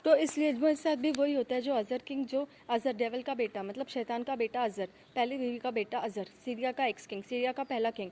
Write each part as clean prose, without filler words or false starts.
तो इसलिए मेरे साथ भी वही होता है, जो अज़र किंग, जो अज़र डेवल का बेटा, मतलब शैतान का बेटा अज़र, पहली बीवी का बेटा अज़र, सीरिया का एक्स किंग, सीरिया का पहला किंग,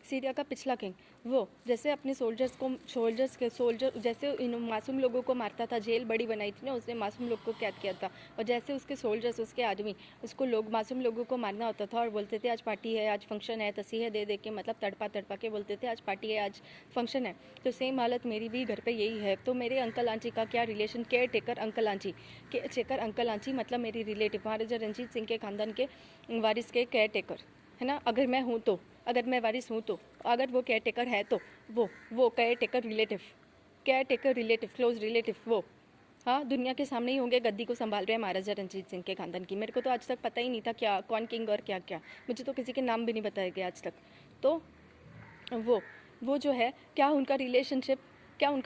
सीरिया का पिछला किंग, वो जैसे अपने सोल्जर जैसे इन मासूम लोगों को मारता था, जेल बड़ी बनाई थी ना उसने, मासूम लोग को कैद किया था, और जैसे उसके सोल्जर्स, उसके आदमी, उसको लोग मासूम लोगों को मारना होता था और बोलते थे आज पार्टी है, आज फंक्शन है, तसीहे दे दे के, मतलब तड़पा तड़पा के बोलते थे आज पार्टी है, आज फंक्शन है। तो सेम हालत मेरी भी घर पे यही है। तो मेरे अंकल आंटी का क्या relation, care taker uncle aunty, care taker uncle aunty मतलब मेरी रिलेटिव, महाराजा रंजीत सिंह के खानदान के वारिस के केयर टेकर, है ना। अगर मैं हूँ तो, अगर मैं वारिस हूँ तो, अगर वो केयर टेकर है तो वो care taker relative close relative वो, हाँ, दुनिया के सामने ही होंगे, गद्दी को संभाल रहे हैं महाराजा रंजीत सिंह के खानदान की। मेरे को तो आज तक पता ही नहीं था क्या कौन किंग और क्या क्या, मुझे तो किसी के नाम भी नहीं बताए गए आज तक। तो वो जो है, क्या उनका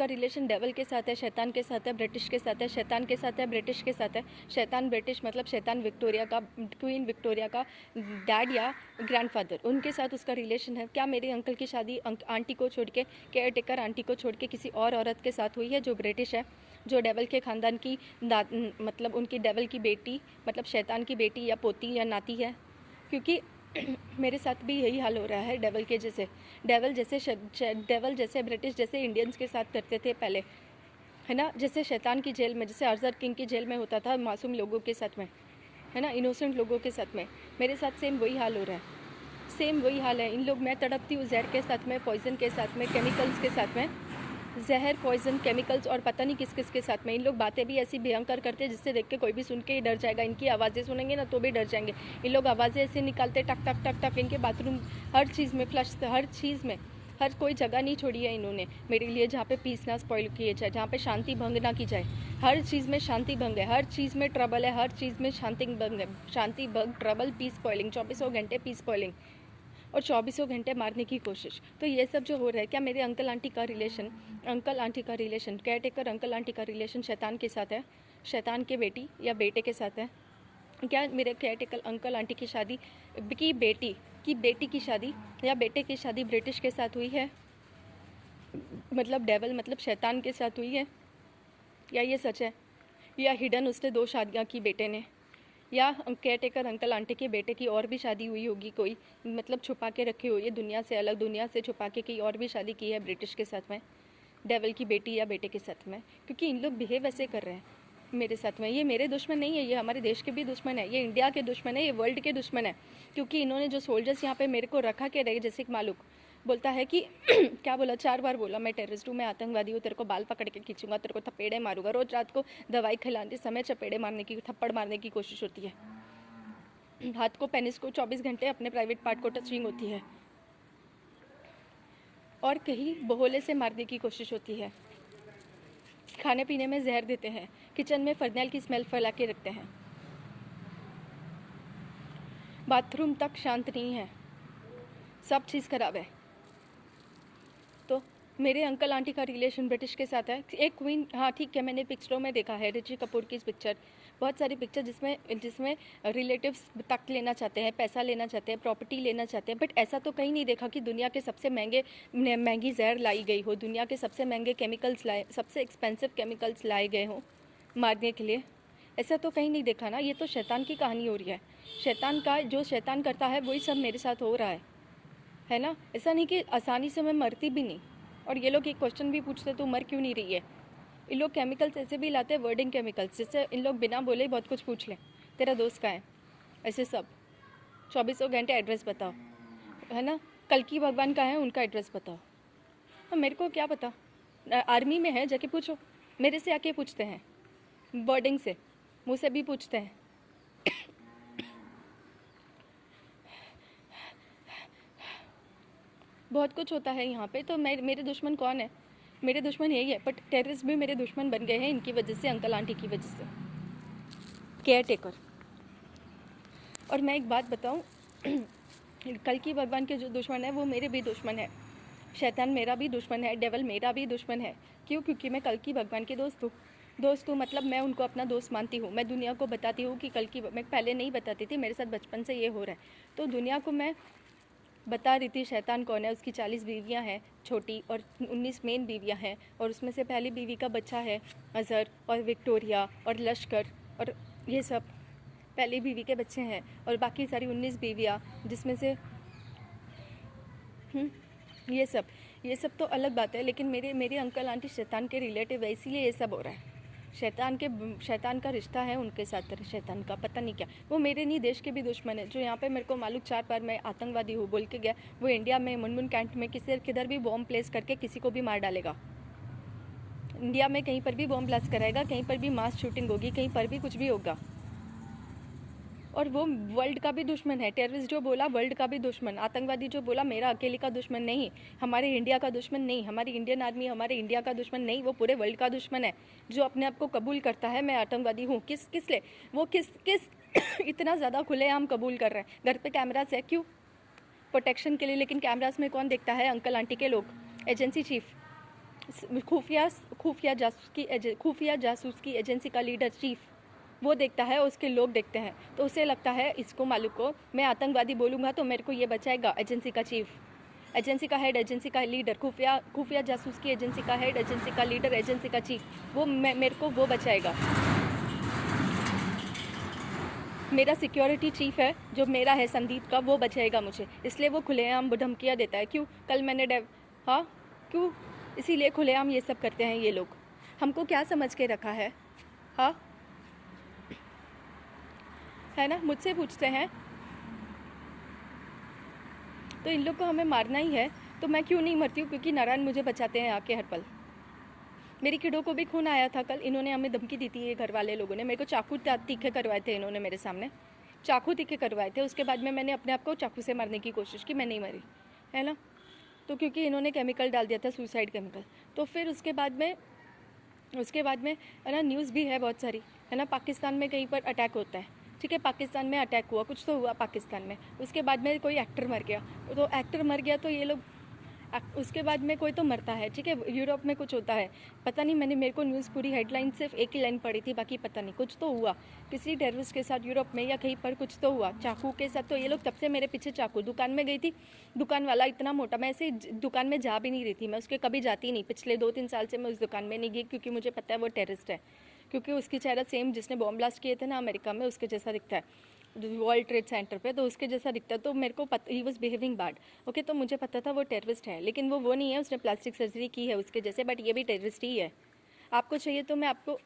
रिलेशन डेवल के साथ है, शैतान के साथ है, ब्रिटिश के साथ है, शैतान के साथ है, ब्रिटिश के साथ है। शैतान ब्रिटिश मतलब शैतान विक्टोरिया का, क्वीन विक्टोरिया का डैड या ग्रैंडफादर, उनके साथ उसका रिलेशन है। क्या मेरे अंकल की शादी आंटी को छोड़ के, केयर टेकर आंटी को छोड़ के किसी और औरत के साथ हुई है जो ब्रिटिश है, जो डेवल के ख़ानदान की मतलब उनकी डेवल की बेटी, मतलब शैतान की बेटी या पोती या नाती है? क्योंकि मेरे साथ भी यही हाल हो रहा है डेवल के जैसे। डेवल जैसे ब्रिटिश जैसे इंडियंस के साथ करते थे पहले, है ना, जैसे शैतान की जेल में, जैसे अरजर किंग की जेल में होता था मासूम लोगों के साथ में, है ना, इनोसेंट लोगों के साथ में, मेरे साथ सेम वही हाल हो रहा है। सेम वही हाल है। इन लोग, मैं तड़पती हूँ जहर के साथ में, पॉइजन के साथ में, केमिकल्स के साथ में, जहर, पॉइजन, केमिकल्स और पता नहीं किस किस के साथ में। इन लोग बातें भी ऐसी भयंकर करते हैं जिससे देख के कोई भी सुन के ही डर जाएगा। इनकी आवाज़ें सुनेंगे ना तो भी डर जाएंगे। इन लोग आवाज़ें ऐसे निकालते, टक टक टक टक, इनके बाथरूम हर चीज़ में फ्लश, हर चीज़ में, हर कोई जगह नहीं छोड़ी है इन्होंने मेरे लिए जहाँ पे पीस ना स्पॉइल किए जाए, जहाँ पे शांति भंग ना की जाए। हर चीज़ में शांति भंग है, हर चीज़ में ट्रबल है, हर चीज़ में शांति भंग है। शांति भंग, ट्रबल, पीस स्पॉइलिंग, 24 घंटे पीस स्पॉइलिंग और 24 घंटे मारने की कोशिश। तो ये सब जो हो रहा है, क्या मेरे अंकल आंटी का relation, care taker uncle aunty का रिलेशन शैतान के साथ है, शैतान के बेटी या बेटे के साथ है? क्या मेरे केयर टेकर अंकल आंटी की शादी की बेटी की शादी या बेटे की शादी ब्रिटिश के साथ हुई है, मतलब डेवल मतलब शैतान के साथ हुई है? या ये सच है? या हिडन उसने 2 शादियाँ की बेटे ने, या केयर टेकर अंकल आंटी के बेटे की और भी शादी हुई होगी कोई, मतलब छुपा के रखी हुई है दुनिया से, अलग दुनिया से छुपा के की और भी शादी की है ब्रिटिश के साथ में, डेवल की बेटी या बेटे के साथ में। क्योंकि इन लोग बिहेव ऐसे कर रहे हैं मेरे साथ में। ये मेरे दुश्मन नहीं है, ये हमारे देश के भी दुश्मन है, ये इंडिया के दुश्मन है, ये वर्ल्ड के दुश्मन है। क्योंकि इन्होंने जो सोल्जर्स यहाँ पे मेरे को रखा के रहे, जैसे मालूक बोलता है कि क्या बोला, 4 बार बोला मैं टेररिस्ट हूँ, मैं आतंकवादी हूँ, तेरे को बाल पकड़ के खींचूंगा, तेरे को थपेड़े मारूंगा। रोज रात को दवाई खिलाते समय चपेड़े मारने की, थप्पड़ मारने की कोशिश होती है। हाथ को, पेनिस को 24 घंटे अपने प्राइवेट पार्ट को टचिंग होती है, और कहीं बहोले से मारने की कोशिश होती है। खाने पीने में जहर देते हैं, किचन में फरनैल की स्मेल फैला के रखते हैं, बाथरूम तक शांत नहीं है, सब चीज़ खराब है। तो मेरे अंकल आंटी का रिलेशन ब्रिटिश के साथ है। एक क्वीन, हाँ ठीक है, मैंने पिक्चरों में देखा है ऋषि कपूर की पिक्चर, बहुत सारी पिक्चर जिसमें रिलेटिव्स तक लेना चाहते हैं, पैसा लेना चाहते हैं, प्रॉपर्टी लेना चाहते हैं। बट ऐसा तो कहीं नहीं देखा कि दुनिया के सबसे महंगी जहर लाई गई हो, दुनिया के सबसे महंगे केमिकल्स सबसे एक्सपेंसिव केमिकल्स लाए गए हों मारने के लिए। ऐसा तो कहीं नहीं देखा ना। ये तो शैतान की कहानी हो रही है। शैतान का, जो शैतान करता है वही सब मेरे साथ हो रहा है ना। ऐसा नहीं कि आसानी से मैं मरती भी नहीं। और ये लोग एक क्वेश्चन भी पूछते तो मर क्यों नहीं रही है। इन लोग केमिकल्स ऐसे भी लाते हैं, वर्डिंग केमिकल्स, जिससे इन लोग बिना बोले ही बहुत कुछ पूछ लें, तेरा दोस्त कहाँ है, ऐसे सब। 24 घंटे एड्रेस बताओ, है ना। कल्कि भगवान का है, उनका एड्रेस बताओ। और मेरे को क्या पता, आर्मी में है, जाके पूछो। मेरे से आके पूछते हैं, वर्डिंग से, मुझसे भी पूछते हैं। बहुत कुछ होता है यहाँ पे। तो मेरे दुश्मन कौन है? मेरे दुश्मन यही है। बट टेररिस्ट भी मेरे दुश्मन बन गए हैं इनकी वजह से, अंकल आंटी की वजह से, केयर टेकर। और मैं एक बात बताऊँ, कल्कि भगवान के जो दुश्मन है वो मेरे भी दुश्मन है। शैतान मेरा भी दुश्मन है, डेवल मेरा भी दुश्मन है। क्यों? क्योंकि मैं कल्कि भगवान की दोस्त हूँ, मतलब मैं उनको अपना दोस्त मानती हूँ। मैं दुनिया को बताती हूँ कि मैं पहले नहीं बताती थी, मेरे साथ बचपन से ये हो रहा है। तो दुनिया को मैं बता रही थी शैतान कौन है। उसकी 40 बीवियां हैं छोटी और 19 मेन बीवियां हैं, और उसमें से पहली बीवी का बच्चा है अज़हर और विक्टोरिया और लश्कर, और ये सब पहली बीवी के बच्चे हैं। और बाकी सारी 19 बीवियां, जिसमें से ये सब तो अलग बात है, लेकिन मेरे अंकल आंटी शैतान के रिलेटिव है, इसीलिए ये सब हो रहा है। शैतान का रिश्ता है उनके साथ, शैतान का पता नहीं क्या। वो मेरे नहीं, देश के भी दुश्मन है। जो यहाँ पे मेरे को मालूम 4 बार मैं आतंकवादी हूँ बोल के गया, वो इंडिया में मुनमुन कैंट में किधर भी बॉम्ब प्लेस करके किसी को भी मार डालेगा। इंडिया में कहीं पर भी बॉम्ब ब्लास्ट कराएगा, कहीं पर भी मास शूटिंग होगी, कहीं पर भी कुछ भी होगा। और वो वर्ल्ड का भी दुश्मन है। टेररिस्ट जो बोला वर्ल्ड का भी दुश्मन, आतंकवादी जो बोला मेरा अकेले का दुश्मन नहीं, हमारे इंडिया का दुश्मन नहीं, हमारी इंडियन आर्मी हमारे इंडिया का दुश्मन नहीं, वो पूरे वर्ल्ड का दुश्मन है। जो अपने आप को कबूल करता है मैं आतंकवादी हूँ, किस लिए वो किस इतना ज़्यादा खुलेआम कबूल कर रहे हैं। घर पे कैमरास है, क्यों? प्रोटेक्शन के लिए। लेकिन कैमरास में कौन देखता है? अंकल आंटी के लोग, एजेंसी चीफ, खुफिया जासूस की एजेंसी का लीडर चीफ, वो देखता है, उसके लोग देखते हैं। तो उसे लगता है इसको मालूम को मैं आतंकवादी बोलूँगा तो मेरे को ये बचाएगा। एजेंसी का चीफ, एजेंसी का हेड, एजेंसी का लीडर, खुफिया जासूस की एजेंसी का हेड, एजेंसी का लीडर, एजेंसी का चीफ, वो मेरे को वो बचाएगा। मेरा सिक्योरिटी चीफ है जो मेरा है संदीप का, वो बचाएगा मुझे। इसलिए वो खुलेआम धमकियाँ देता है। क्यों? कल मैंने हाँ क्यों? इसीलिए खुलेआम ये सब करते हैं ये लोग। हमको क्या समझ के रखा है? हाँ है ना, मुझसे पूछते हैं तो इन लोग को हमें मारना ही है। तो मैं क्यों नहीं मरती हूँ? क्योंकि नारायण मुझे बचाते हैं आके हर पल। मेरी किडो को भी खून आया था कल, इन्होंने हमें धमकी दी थी। ये घर वाले लोगों ने मेरे को चाकू तीखे करवाए थे, इन्होंने मेरे सामने चाकू तीखे करवाए थे। उसके बाद में मैंने अपने आप को चाकू से मारने की कोशिश की, मैं नहीं मरी, है ना। तो क्योंकि इन्होंने केमिकल डाल दिया था, सुसाइड केमिकल। तो फिर उसके बाद में है ना, न्यूज़ भी है बहुत सारी, है ना। पाकिस्तान में कहीं पर अटैक होता है, ठीक है, पाकिस्तान में अटैक हुआ, कुछ तो हुआ पाकिस्तान में। उसके बाद में कोई एक्टर मर गया, तो एक्टर मर गया तो ये लोग, उसके बाद में कोई तो मरता है, ठीक है। यूरोप में कुछ होता है, पता नहीं, मेरे को न्यूज़ पूरी हेडलाइन सिर्फ एक ही लाइन पड़ी थी, बाकी पता नहीं। कुछ तो हुआ किसी टेररिस्ट के साथ यूरोप में या कहीं पर, कुछ तो हुआ चाकू के साथ। तो ये लोग तब से मेरे पीछे चाकू। दुकान में गई थी, दुकान वाला इतना मोटा, मैं ऐसे दुकान में जा भी नहीं रही थी, मैं उसके कभी जाती नहीं। पिछले 2-3 साल से मैं उस दुकान में नहीं गई, क्योंकि मुझे पता है वो टेररिस्ट है। क्योंकि उसकी चेहरा सेम जिसने बॉम्ब ब्लास्ट किए थे ना अमेरिका में, उसके जैसा दिखता है, वर्ल्ड ट्रेड सेंटर पे, तो उसके जैसा दिखता है। तो मेरे को पता, he was behaving bad, okay. तो मुझे पता था वो टेररिस्ट है, लेकिन वो नहीं है, उसने प्लास्टिक सर्जरी की है उसके जैसे, बट ये भी टेररिस्ट ही है। आपको चाहिए तो मैं आपको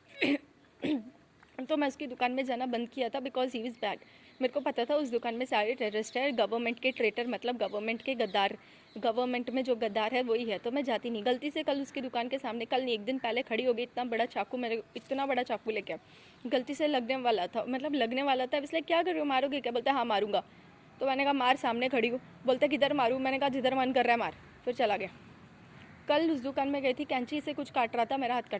तो मैं उसकी दुकान में जाना बंद किया था, बिकॉज ही वॉज बैड। मेरे को पता था उस दुकान में सारे टेररिस्ट है, गवर्नमेंट के ट्रेटर, मतलब गवर्नमेंट के गद्दार, गवर्नमेंट में जो गद्दार है वही है। तो मैं जाती नहीं। गलती से कल उसकी दुकान के सामने, कल नहीं, एक दिन पहले खड़ी हो गई, इतना बड़ा चाकू, मेरे इतना बड़ा चाकू लेके गलती से लगने वाला था, मतलब लगने वाला था। इसलिए क्या कर रहे हो, मारोगे क्या? बोलता हाँ मारूंगा। तो मैंने कहा मार, सामने खड़ी हूँ। बोलते किधर मारूँ? मैंने कहा जिधर मन कर रहा है मार, फिर चला गया। कल उस दुकान में गई थी, कैंची से कुछ काट रहा था, मेरा हाथ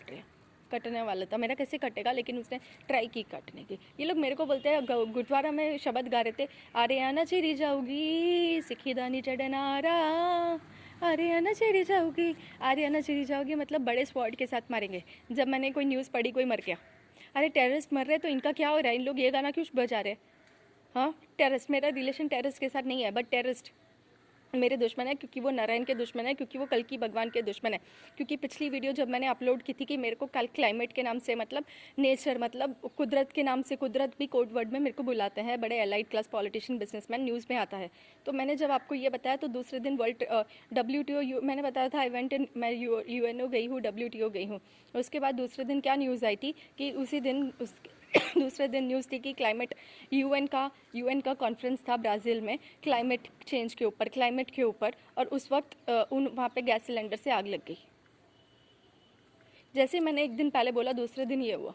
कटने वाला था। मेरा कैसे कटेगा, लेकिन उसने ट्राई की काटने की। ये लोग मेरे को बोलते हैं, गुरुद्वारा में शब्द गा रहे थे, आर्याना चिरी जाऊगी सिखी दानी चढ़नारा, आर्याना चिरी जाऊगी, आर्याना चिरी जाऊगी, मतलब बड़े स्क्वाड के साथ मारेंगे। जब मैंने कोई न्यूज़ पढ़ी, कोई मर गया, अरे टेररिस्ट मर रहे तो इनका क्या हो रहा है? इन लोग ये गाना क्यों बजा रहे? हाँ, टेररिस्ट, मेरा रिलेशन टेररिस्ट के साथ नहीं है, बट टेररिस्ट मेरे दुश्मन है, क्योंकि वो नारायण के दुश्मन है, क्योंकि वो कल्कि भगवान के दुश्मन है। क्योंकि पिछली वीडियो जब मैंने अपलोड की थी कि मेरे को कल क्लाइमेट के नाम से, मतलब नेचर, मतलब कुदरत के नाम से, कुदरत भी कोड वर्ड में मेरे को बुलाते हैं बड़े allied class politician, businessman, news में आता है। तो मैंने जब आपको ये बताया, तो दूसरे दिन वर्ल्ड WTO मैंने बताया था, इवेंट मैं UNO गई हूँ, WTO गई हूँ। उसके बाद दूसरे दिन क्या न्यूज़ आई थी कि उसी दिन दूसरे दिन न्यूज़ थी कि क्लाइमेट, यूएन का कॉन्फ्रेंस था ब्राज़ील में, क्लाइमेट चेंज के ऊपर, क्लाइमेट के ऊपर। और उस वक्त वहाँ पे गैस सिलेंडर से आग लग गई। जैसे मैंने एक दिन पहले बोला, दूसरे दिन ये हुआ।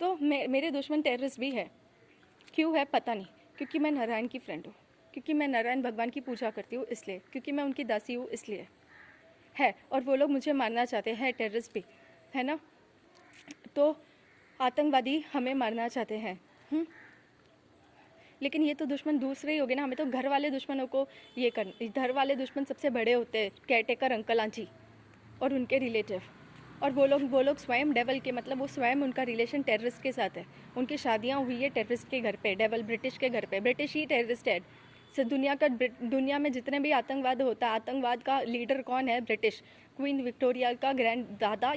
तो मेरे दुश्मन टेररिस्ट भी है। क्यों है पता नहीं, क्योंकि मैं नारायण की फ्रेंड हूँ, क्योंकि मैं नारायण भगवान की पूजा करती हूँ, इसलिए, क्योंकि मैं उनकी दासी हूँ, इसलिए है। और वो लोग मुझे मारना चाहते हैं, टेररिस्ट भी, है ना। तो आतंकवादी हमें मारना चाहते हैं। लेकिन ये तो दुश्मन दूसरे ही हो गए ना। हमें तो घर वाले दुश्मनों को ये घर वाले दुश्मन सबसे बड़े होते हैं, केयरटेकर अंकल आंटी और उनके रिलेटिव। और वो लोग स्वयं डेवल के, मतलब वो स्वयं, उनका रिलेशन टेररिस्ट के साथ है। उनकी शादियाँ हुई है टेररिस्ट के घर पे, डेवल ब्रिटिश के घर पे, ब्रिटिश ही टेररिस्ट है, दुनिया में जितने भी आतंकवाद होता है, आतंकवाद का लीडर कौन है? ब्रिटिश क्वीन विक्टोरिया का ग्रैंड दादा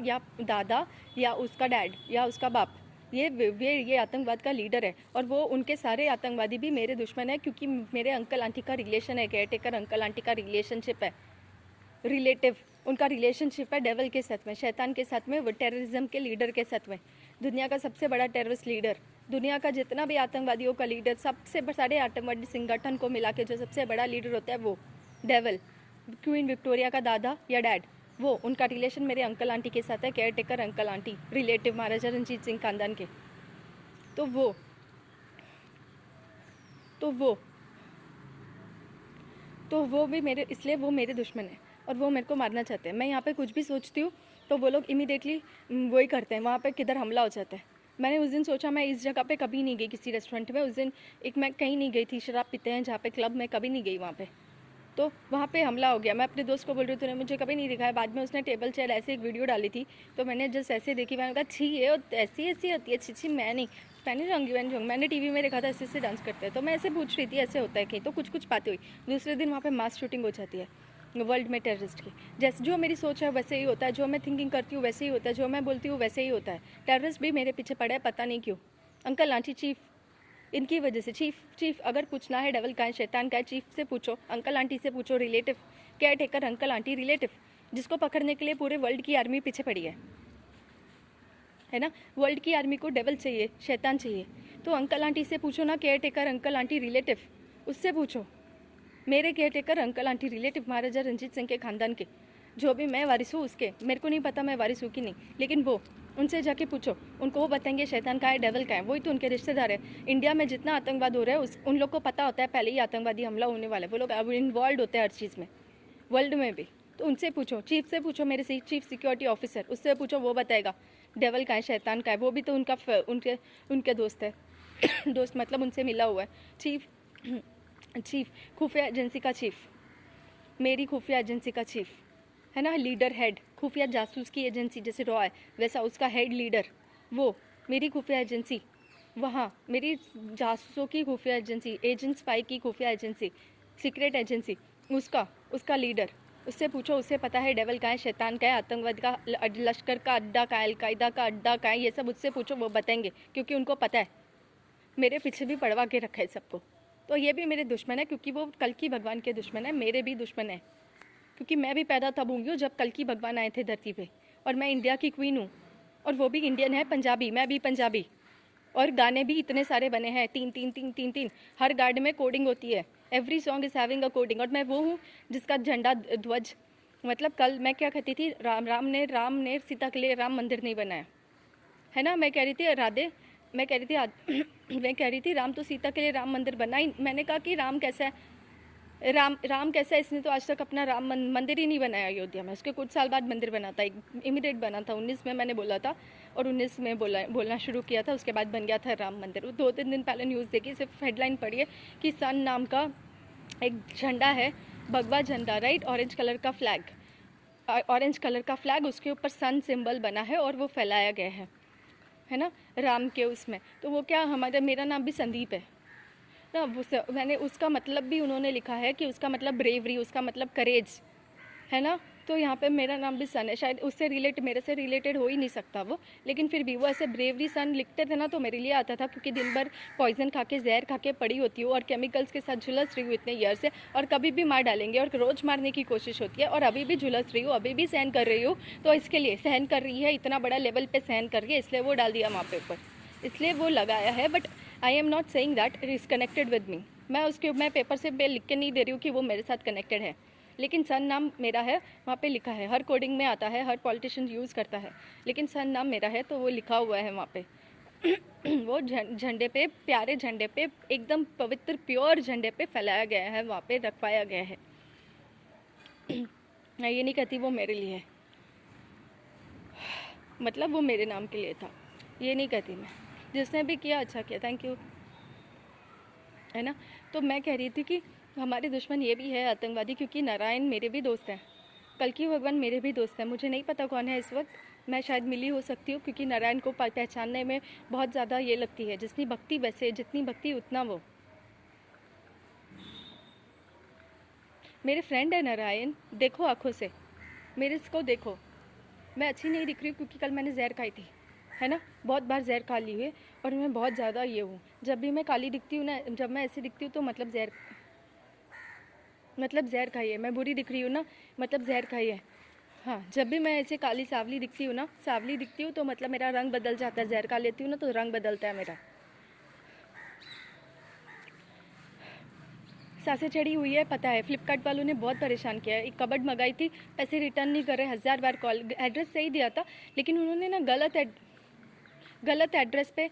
या उसका डैड या उसका बाप, ये आतंकवाद का लीडर है। और वो उनके सारे आतंकवादी भी मेरे दुश्मन है, क्योंकि मेरे अंकल आंटी का रिलेशन है, केयर टेकर अंकल आंटी का रिलेशनशिप है, रिलेटिव उनका रिलेशनशिप है डेवल के साथ में, शैतान के साथ में, वो टेररिज्म के लीडर के साथ में, दुनिया का सबसे बड़ा टेररिस्ट लीडर, दुनिया का जितना भी आतंकवादियों का लीडर, सबसे सारे आतंकवादी संगठन को मिला के जो सबसे बड़ा लीडर होता है वो डेवल, क्वीन विक्टोरिया का दादा या डैड, वो उनका रिलेशन मेरे अंकल आंटी के साथ है, care taker uncle aunty, relative Maharaja Ranjit Singh खानदान के। तो वो भी मेरे, इसलिए वो मेरे दुश्मन है और वो मेरे को मारना चाहते हैं। मैं यहाँ पे कुछ भी सोचती हूँ तो वो लोग इमीडिएटली वही करते हैं, वहाँ पे किधर हमला हो जाता है। मैंने उस दिन सोचा मैं इस जगह पे कभी नहीं गई, किसी रेस्टोरेंट में उस दिन मैं कहीं नहीं गई थी, शराब पीते हैं जहाँ पे क्लब में, कभी नहीं गई वहाँ पे। तो वहाँ पे हमला हो गया। मैं अपने दोस्त को बोल रही हूँ, तूने मुझे कभी नहीं दिखाया। बाद में उसने टेबल चेयर ऐसे एक वीडियो डाली थी, तो मैंने जस्ट ऐसे देखी, मैंने कहा छी ये ऐसी होती है, छी मैं नहीं पहले जाऊँगी। मैंने टीवी में देखा था ऐसे डांस करते हैं, तो मैं ऐसे पूछ रही थी ऐसे होता है कहीं, तो कुछ बातें हुई। दूसरे दिन वहाँ पर मास शूटिंग हो जाती है वर्ल्ड में टेररिस्ट की। जैसे जो मेरी सोच है वैसे ही होता है, जो मैं थिंकिंग करती हूँ वैसे ही होता है, जो मैं बोलती हूँ वैसे ही होता है। टेररिस्ट भी मेरे पीछे पड़ा है, पता नहीं क्यों। अंकल आंटी चीफ, इनकी वजह से। चीफ अगर पूछना है डेवल का है, शैतान का है, चीफ से पूछो, अंकल आंटी से पूछो, relative, care taker uncle aunty, relative, जिसको पकड़ने के लिए पूरे वर्ल्ड की आर्मी पीछे पड़ी है ना। वर्ल्ड की आर्मी को डेवल चाहिए, शैतान चाहिए, तो अंकल आंटी से पूछो ना, care taker uncle aunty relative, उससे पूछो। मेरे care taker uncle aunty relative Maharaja Ranjit Singh के खानदान के, जो भी मैं वारिस हूँ उसके, मेरे को नहीं पता मैं वारिस हूँ कि नहीं, लेकिन वो उनसे जाके पूछो, उनको वो बताएंगे शैतान का है, डेवल का है, वही तो उनके रिश्तेदार है। इंडिया में जितना आतंकवाद हो रहा है उन लोग को पता होता है पहले ही आतंकवादी हमला होने वाला है, वो लोग अब इन्वॉल्व होते हैं हर चीज़ में, वर्ल्ड में भी। तो उनसे पूछो, चीफ से पूछो, मेरे से चीफ सिक्योरिटी ऑफिसर, उससे पूछो, वो बताएगा डेवल का है, शैतान का है, वो भी तो उनके दोस्त है दोस्त मतलब उनसे मिला हुआ है। चीफ खुफिया एजेंसी का चीफ, मेरी खुफिया एजेंसी का चीफ है ना, लीडर, हेड, खुफिया जासूस की एजेंसी जैसे रॉ है वैसा उसका हेड लीडर, वो मेरी खुफिया एजेंसी, वहाँ मेरी जासूसों की खुफिया एजेंसी, एजेंट स्पाई की खुफिया एजेंसी, सीक्रेट एजेंसी, उसका लीडर, उससे पूछो, उससे पता है डेवल का है, शैतान का है, आतंकवाद का, लश्कर का अड्डा का है, अलकायदा का अड्डा का है, ये सब उससे पूछो, वो बताएंगे, क्योंकि उनको पता है। मेरे पीछे भी पड़वा के रखा है सबको। तो ये भी मेरे दुश्मन है, क्योंकि वो कल्कि भगवान के दुश्मन है, मेरे भी दुश्मन है, क्योंकि मैं भी पैदा तब हुई हूँ जब कल्कि भगवान आए थे धरती पे, और मैं इंडिया की क्वीन हूँ, और वो भी इंडियन है, पंजाबी, मैं भी पंजाबी, और गाने भी इतने सारे बने हैं, तीन, हर गाने में कोडिंग होती है, every song is having a coding. और मैं वो हूँ जिसका झंडा ध्वज, मतलब कल मैं क्या कहती थी, राम ने सीता के लिए राम मंदिर नहीं बनाया है ना, मैं कह रही थी मैं कह रही थी राम तो सीता के लिए राम मंदिर बनाई। मैंने कहा कि राम कैसा है, राम कैसा है, इसने तो आज तक अपना राम मंदिर ही नहीं बनाया अयोध्या में। उसके कुछ साल बाद मंदिर बना था, इमीडिएट बना था, 19 में मैंने बोला था, और 19 में बोलना शुरू किया था, उसके बाद बन गया था राम मंदिर। 2-3 दिन पहले न्यूज़ देखी, सिर्फ हेडलाइन पढ़ी है कि सन नाम का एक झंडा है, भगवा झंडा, राइट, ऑरेंज कलर का फ्लैग, उसके ऊपर सन सिंबल बना है और वो फैलाया गया है ना, राम के उसमें। तो वो क्या, मेरा नाम भी संदीप है ना, मैंने उसका मतलब भी उन्होंने लिखा है कि उसका मतलब ब्रेवरी, उसका मतलब करेज है ना। तो यहाँ पे मेरा नाम भी सन है, शायद उससे मेरे से रिलेटेड हो ही नहीं सकता वो, लेकिन फिर भी वो ऐसे ब्रेवरी सन लिखते थे ना, तो मेरे लिए आता था, क्योंकि दिन भर पॉइजन खा के, जहर खा के पड़ी होती हूँ और केमिकल्स के साथ झुलस रही हूँ इतने ईयर से, और कभी भी मार डालेंगे, और रोज़ मारने की कोशिश होती है, और अभी भी झुलस रही हूँ, अभी भी सहन कर रही हूँ। तो इसके लिए सहन कर रही है, इतना बड़ा लेवल पर सहन कर रही है, इसलिए वो डाल दिया वहाँ पे ऊपर, इसलिए वो लगाया है। But I am not saying that it is connected with me. मैं पेपर से लिख के नहीं दे रही हूँ कि वो मेरे साथ कनेक्टेड है, लेकिन सन नाम मेरा है, वहाँ पे लिखा है, हर कोडिंग में आता है, हर पॉलिटिशियन यूज़ करता है, लेकिन सन नाम मेरा है, तो वो लिखा हुआ है वहाँ पे वो झंडे पे, प्यारे झंडे पे, एकदम पवित्र प्योर झंडे पे फैलाया गया है, वहाँ पे रखवाया गया है। मैं ये नहीं कहती वो मेरे लिए है, मतलब वो मेरे नाम के लिए था, ये नहीं कहती मैं। जिसने भी किया अच्छा किया, थैंक यू, है ना। तो मैं कह रही थी कि हमारे दुश्मन ये भी है आतंकवादी, क्योंकि नारायण मेरे भी दोस्त हैं, कल्कि भगवान मेरे भी दोस्त हैं। मुझे नहीं पता कौन है इस वक्त, मैं शायद मिली हो सकती हूँ, क्योंकि नारायण को पहचानने में बहुत ज़्यादा ये लगती है, जितनी भक्ति वैसे, जितनी भक्ति उतना वो, मेरे फ्रेंड है नारायण, देखो आंखों से, मेरे इसको देखो। मैं अच्छी नहीं दिख रही हूँ क्योंकि कल मैंने जहर खाई थी, है ना, बहुत बार जहर खा ली हुई, और मैं बहुत ज़्यादा ये हूँ। जब भी मैं काली दिखती हूँ ना, जब मैं ऐसे दिखती हूँ तो मतलब जहर खाई है। मैं बुरी दिख रही हूँ ना, मतलब जहर खाई है। हाँ, जब भी मैं ऐसे काली सावली दिखती हूँ ना, सावली दिखती हूँ तो मतलब मेरा रंग बदल जाता है। जहर खा लेती हूँ ना तो रंग बदलता है मेरा। सांसें चढ़ी हुई है, पता है। फ्लिपकार्ट वालों ने बहुत परेशान किया है। एक कबर्ड मंगाई थी, पैसे रिटर्न नहीं कर रहे, 1000 बार कॉल, एड्रेस सही दिया था लेकिन उन्होंने ना गलत एड्रेस पे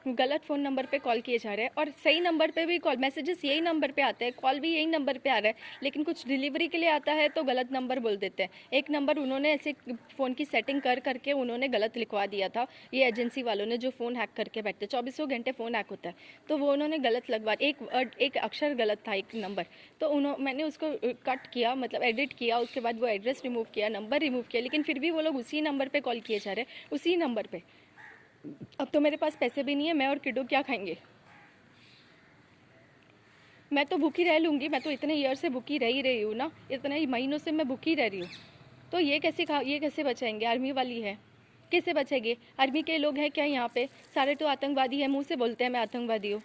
गलत फ़ोन नंबर पे कॉल किए जा रहे हैं, और सही नंबर पे भी कॉल, मैसेजेस यही नंबर पे आते हैं, कॉल भी यही नंबर पे आ रहा है, लेकिन कुछ डिलीवरी के लिए आता है तो गलत नंबर बोल देते हैं। एक नंबर उन्होंने ऐसे फ़ोन की सेटिंग करके उन्होंने गलत लिखवा दिया था, ये एजेंसी वालों ने जो फ़ोन हैक करके बैठते, 24 घंटे फ़ोन हैक होता है, तो वो उन्होंने गलत लगवा, एक अक्षर गलत था, एक नंबर, तो मैंने उसको कट किया, मतलब एडिट किया, उसके बाद वो एड्रेस रिमूव किया, नंबर रिमूव किया, लेकिन फिर भी वो लोग उसी नंबर पर कॉल किए जा रहे हैं, उसी नंबर पे। अब तो मेरे पास पैसे भी नहीं है, मैं और किडो क्या खाएंगे? मैं तो भूखी रह लूँगी, मैं तो इतने ईयर से भूखी रह ही रही हूँ ना, इतने ही महीनों से मैं भूखी रह रही हूँ, तो ये कैसे बचाएंगे? आर्मी वाली है, कैसे बचेंगे? आर्मी के लोग हैं क्या यहाँ पे? सारे तो आतंकवादी हैं, मुँह से बोलते हैं मैं आतंकवादी हूँ।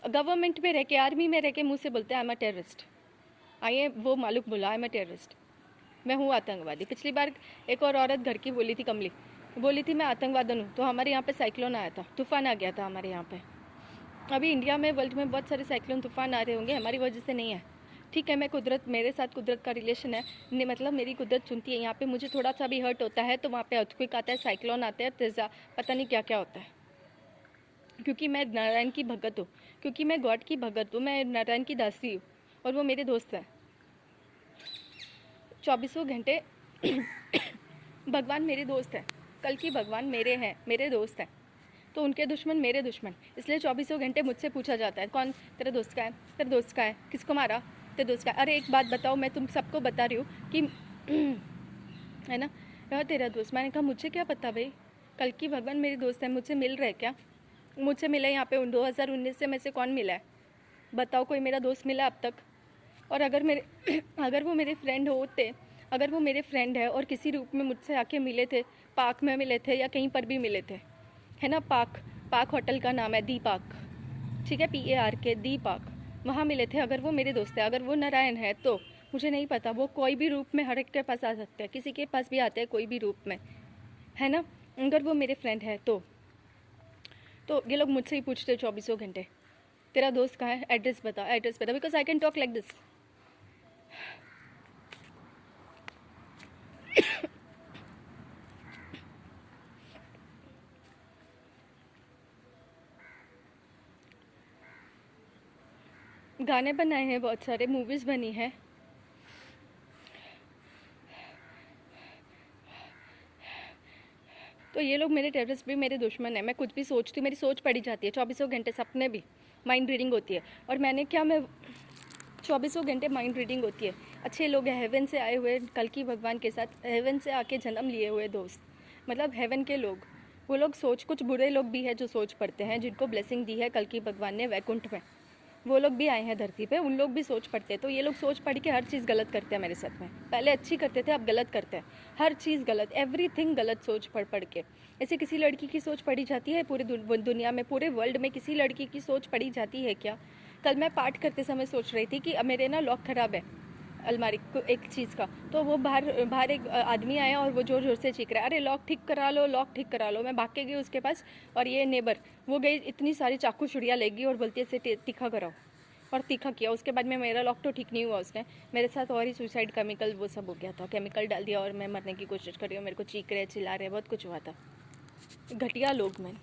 गवर्नमेंट में रह के, आर्मी में रह के मुँह से बोलते हैं आई एम अ टेररिस्ट। आइए, वो मालूम बोला आई एम अ टेररिस्ट, मैं हूँ आतंकवादी। पिछली बार एक और औरत घर की बोली थी, कमली बोली थी मैं आतंकवादी हूँ, तो हमारे यहाँ पे साइक्लोन आया था, तूफान आ गया था हमारे यहाँ पे। अभी इंडिया में, वर्ल्ड में बहुत सारे साइक्लोन तूफान आ रहे होंगे, हमारी वजह से नहीं है। ठीक है, मेरे साथ कुदरत का रिलेशन है, मतलब मेरी कुदरत चुनती है। यहाँ पे मुझे थोड़ा सा भी हर्ट होता है तो वहाँ पे अर्थक्वेक आता है, साइक्लोन आते हैं, तेज़ा पता नहीं क्या क्या होता है, क्योंकि मैं नारायण की भगत हूँ, क्योंकि मैं गॉड की भगत हूँ, मैं नारायण की दासी हूँ, और वो मेरे दोस्त हैं 24 घंटे। भगवान मेरे दोस्त हैं, कल की भगवान मेरे हैं, मेरे दोस्त हैं, तो उनके दुश्मन मेरे दुश्मन, इसलिए 24 घंटे मुझसे पूछा जाता है कौन तेरा दोस्त का है, तेरा दोस्त का है, किसको मारा, तेरे दोस्त का है। अरे एक बात बताओ, मैं तुम सबको बता रही हूँ कि है ना, यह तेरा दोस्त। मैंने कहा मुझे क्या पता भाई, कल की भगवान मेरे दोस्त है, मुझसे मिल रहे क्या? मुझसे मिला यहाँ पे 2019 से, में से कौन मिला है? बताओ, कोई मेरा दोस्त मिला अब तक? और अगर मेरे अगर वो मेरे फ्रेंड होते, अगर वो मेरे फ्रेंड है और किसी रूप में मुझसे आके मिले थे, पार्क में मिले थे या कहीं पर भी मिले थे, है ना, पार्क होटल का नाम है, दी पार्क, ठीक है, PARK, दी पार्क, वहाँ मिले थे। अगर वो मेरे दोस्त है, अगर वो नारायण है, तो मुझे नहीं पता, वो कोई भी रूप में हर एक के पास आ सकते हैं, किसी के पास भी आते हैं कोई भी रूप में, है ना। अगर वो मेरे फ्रेंड है तो ये लोग मुझसे ही पूछते 24 घंटे तेरा दोस्त कहाँ है, एड्रेस बता, because I can talk like this. गाने बनाए हैं, बहुत सारे मूवीज़ बनी है, तो ये लोग मेरे टेररिस्ट भी मेरे दुश्मन है। मैं कुछ भी सोचती हूँ, मेरी सोच पड़ी जाती है 24 घंटे, सपने भी, माइंड रीडिंग होती है। और मैं 24 घंटे माइंड रीडिंग होती है। अच्छे लोग हैं, हेवन से आए हुए, कल की भगवान के साथ हेवन से आके जन्म लिए हुए दोस्त, मतलब हेवन के लोग, वो लोग कुछ बुरे लोग भी हैं जो सोच पढ़ते हैं, जिनको ब्लेसिंग दी है कल की भगवान ने वैकुंठ में, वो लोग भी आए हैं धरती पे, उन लोग भी सोच पढ़ते हैं। तो ये लोग सोच पढ़ के हर चीज़ गलत करते हैं मेरे साथ में। पहले अच्छी करते थे, अब गलत करते हैं, हर चीज़ गलत, एवरीथिंग गलत, सोच पढ़ के। ऐसे किसी लड़की की सोच पढ़ी जाती है पूरी दुनिया में, पूरे वर्ल्ड में किसी लड़की की सोच पढ़ी जाती है क्या? कल मैं पाठ करते समय सोच रही थी कि मेरे ना लॉक ख़राब है अलमारी को, एक चीज़ का, तो वो बाहर एक आदमी आया और वो ज़ोर ज़ोर से चीख रहा है, अरे लॉक ठीक करा लो, लॉक ठीक करा लो। मैं भाग के गई उसके पास, और ये नेबर वो गई, इतनी सारी चाकू छुड़िया लेगी और बोलती है इसे तीखा कराओ, और तीखा किया। उसके बाद में मेरा लॉक तो ठीक नहीं हुआ, उसने मेरे साथ और ही सुसाइड केमिकल वो सब हो गया था, केमिकल डाल दिया और मैं मरने की कोशिश कर रही हूँ, मेरे को चीख रहे, चिल्ला रहे, बहुत कुछ हुआ था। घटिया लोग, मैन।